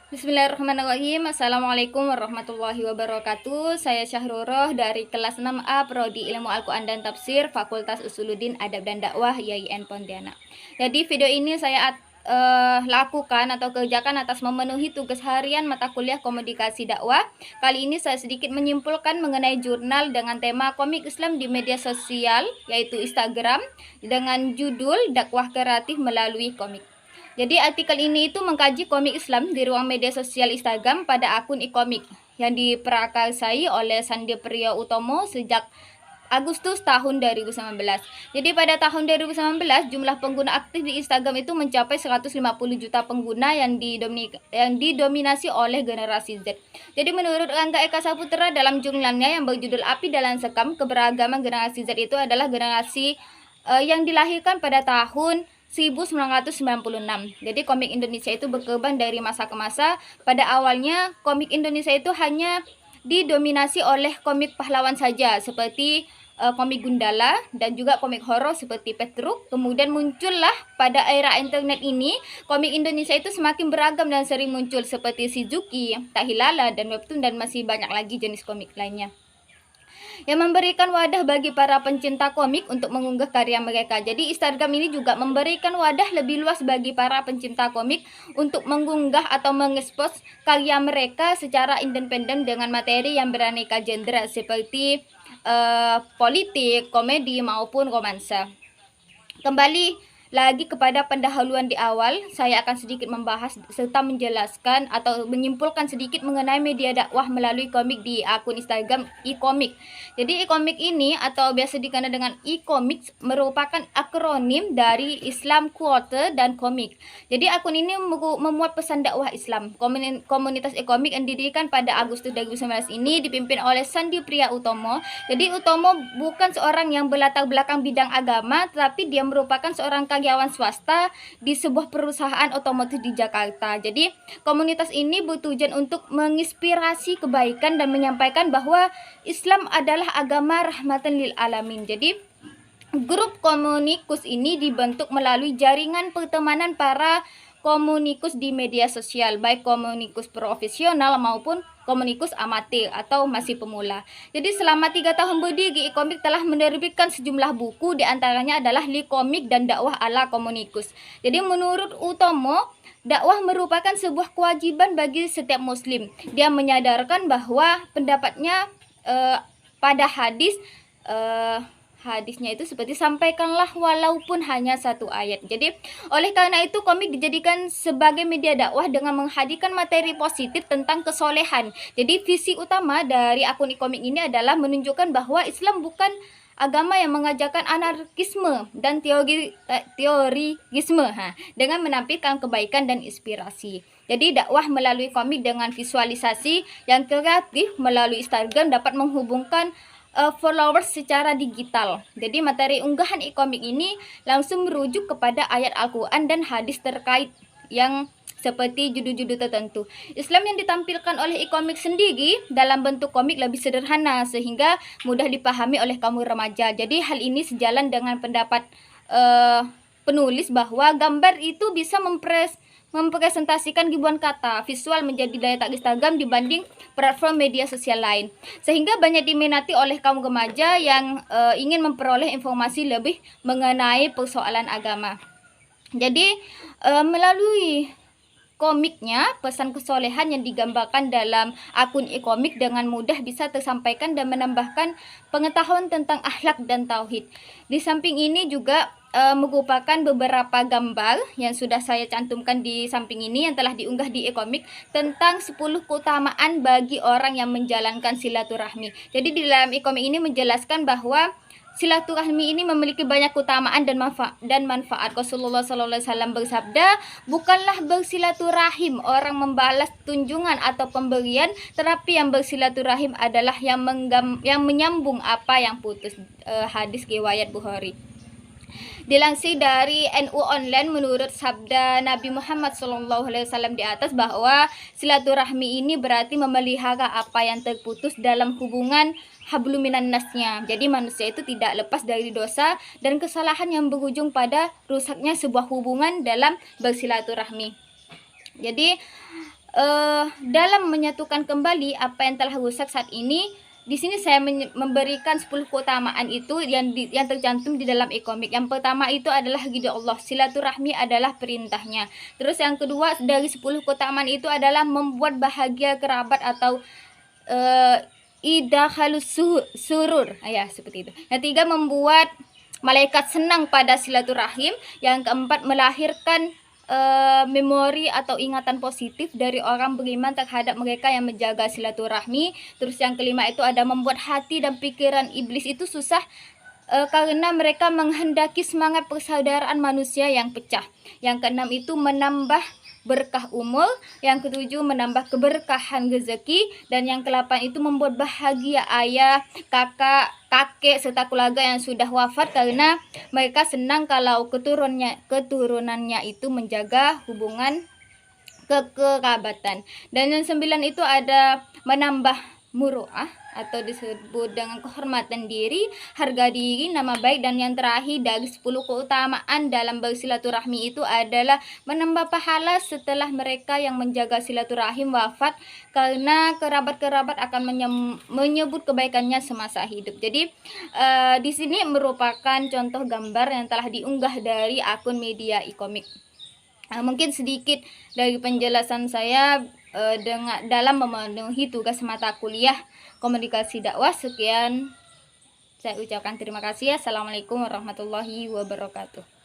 Bismillahirrahmanirrahim. Assalamualaikum warahmatullahi wabarakatuh. Saya Syahrurroh dari kelas 6A Prodi Ilmu Al-Quran dan Tafsir Fakultas Usuluddin Adab dan Dakwah YIN Pontianak. Jadi video ini saya lakukan atau kerjakan atas memenuhi tugas harian mata kuliah komunikasi dakwah. Kali ini saya sedikit menyimpulkan mengenai jurnal dengan tema komik Islam di media sosial, yaitu Instagram, dengan judul dakwah kreatif melalui komik. Jadi artikel ini itu mengkaji komik Islam di ruang media sosial Instagram pada akun ikomik yang diprakarsai oleh Sandi Priyo Utomo sejak Agustus tahun 2019. Jadi pada tahun 2019 jumlah pengguna aktif di Instagram itu mencapai 150 juta pengguna yang didominasi oleh generasi Z. Jadi menurut Rangga Eka Saputra dalam jurnalnya yang berjudul Api Dalam Sekam, keberagaman generasi Z itu adalah generasi yang dilahirkan pada tahun 1996. Jadi komik Indonesia itu berkembang dari masa ke masa. Pada awalnya komik Indonesia itu hanya didominasi oleh komik pahlawan saja seperti komik Gundala dan juga komik horor seperti Petruk. Kemudian muncullah pada era internet ini komik Indonesia itu semakin beragam dan sering muncul seperti Shizuki, Tahilala, dan Webtoon dan masih banyak lagi jenis komik lainnya yang memberikan wadah bagi para pencinta komik untuk mengunggah karya mereka. Jadi Instagram ini juga memberikan wadah lebih luas bagi para pencinta komik untuk mengunggah atau mengekspos karya mereka secara independen dengan materi yang beraneka genre seperti politik, komedi maupun romansa. Kembali lagi kepada pendahuluan di awal, saya akan sedikit membahas serta menjelaskan atau menyimpulkan sedikit mengenai media dakwah melalui komik di akun Instagram ikomik. Jadi ikomik ini atau biasa dikenal dengan ikomik merupakan akronim dari Islam Quarter dan komik. Jadi akun ini memuat pesan dakwah Islam. Komunitas ikomik yang didirikan pada Agustus 2019 ini dipimpin oleh Sandi Priyo Utomo. Jadi Utomo bukan seorang yang berlatar belakang bidang agama, tetapi dia merupakan seorang karyawan swasta di sebuah perusahaan otomotif di Jakarta. Jadi komunitas ini bertujuan untuk menginspirasi kebaikan dan menyampaikan bahwa Islam adalah agama rahmatan lil alamin. Jadi grup komunikus ini dibentuk melalui jaringan pertemanan para komunikus di media sosial, baik komunikus profesional maupun komunikus amatir atau masih pemula. Jadi selama 3 tahun berdiri, ikomik telah menerbitkan sejumlah buku, diantaranya adalah Likomik dan Dakwah ala Komunikus. Jadi menurut Utomo, dakwah merupakan sebuah kewajiban bagi setiap muslim. Dia menyadarkan bahwa pendapatnya pada hadisnya itu seperti sampaikanlah walaupun hanya satu ayat. Jadi oleh karena itu komik dijadikan sebagai media dakwah dengan menghadirkan materi positif tentang kesolehan. Jadi visi utama dari akun komik ini adalah menunjukkan bahwa Islam bukan agama yang mengajarkan anarkisme dan teorigisme dengan menampilkan kebaikan dan inspirasi. Jadi dakwah melalui komik dengan visualisasi yang kreatif melalui Instagram dapat menghubungkan followers secara digital. Jadi materi unggahan ikomik ini langsung merujuk kepada ayat Al-Quran dan hadis terkait yang seperti judul-judul tertentu. Islam yang ditampilkan oleh ikomik sendiri dalam bentuk komik lebih sederhana sehingga mudah dipahami oleh kaum remaja. Jadi hal ini sejalan dengan pendapat penulis bahwa gambar itu bisa mempresentasikan ribuan kata visual menjadi daya tarik Instagram dibanding platform media sosial lain, sehingga banyak diminati oleh kaum remaja yang ingin memperoleh informasi lebih mengenai persoalan agama. Jadi melalui komiknya, pesan kesolehan yang digambarkan dalam akun ikomik dengan mudah bisa tersampaikan dan menambahkan pengetahuan tentang akhlak dan tauhid. Di samping ini juga merupakan beberapa gambar yang sudah saya cantumkan di samping ini yang telah diunggah di ikomik tentang 10 keutamaan bagi orang yang menjalankan silaturahmi. Jadi di dalam ikomik ini menjelaskan bahwa silaturahmi ini memiliki banyak keutamaan dan manfaat. Rasulullah SAW bersabda, bukanlah bersilaturahim orang membalas tunjungan atau pemberian, tetapi yang bersilaturahim adalah yang menyambung apa yang putus. Hadis riwayat Bukhari. Dilansir dari NU Online, menurut sabda Nabi Muhammad SAW di atas bahwa silaturahmi ini berarti memelihara apa yang terputus dalam hubungan habluminan nasnya. Jadi manusia itu tidak lepas dari dosa dan kesalahan yang berujung pada rusaknya sebuah hubungan dalam bersilaturahmi. Jadi dalam menyatukan kembali apa yang telah rusak saat ini, di sini saya memberikan 10 keutamaan itu yang tercantum di dalam e-komik. Yang pertama itu adalah ridho Allah, silaturahmi adalah perintahnya. Terus yang kedua dari 10 keutamaan itu adalah membuat bahagia kerabat atau idakhalus surur, ya seperti itu. Yang tiga, membuat malaikat senang pada silaturahim. Yang keempat, melahirkan memori atau ingatan positif dari orang beriman terhadap mereka yang menjaga silaturahmi. Terus yang kelima itu ada membuat hati dan pikiran iblis itu susah karena mereka menghendaki semangat persaudaraan manusia yang pecah. Yang keenam itu menambah berkah umur. Yang ketujuh menambah keberkahan rezeki. Dan yang ke-8 itu membuat bahagia ayah, kakek serta keluarga yang sudah wafat karena mereka senang kalau keturunannya itu menjaga hubungan kekerabatan. Dan yang 9 itu ada menambah muruah atau disebut dengan kehormatan diri, harga diri, nama baik. Dan yang terakhir dari 10 keutamaan dalam bersilaturahmi itu adalah menambah pahala setelah mereka yang menjaga silaturahim wafat, karena kerabat-kerabat akan menyebut kebaikannya semasa hidup. Jadi di sini merupakan contoh gambar yang telah diunggah dari akun media e-komik. Mungkin sedikit dari penjelasan saya dalam memenuhi tugas mata kuliah komunikasi dakwah. Sekian saya ucapkan terima kasih. Assalamualaikum warahmatullahi wabarakatuh.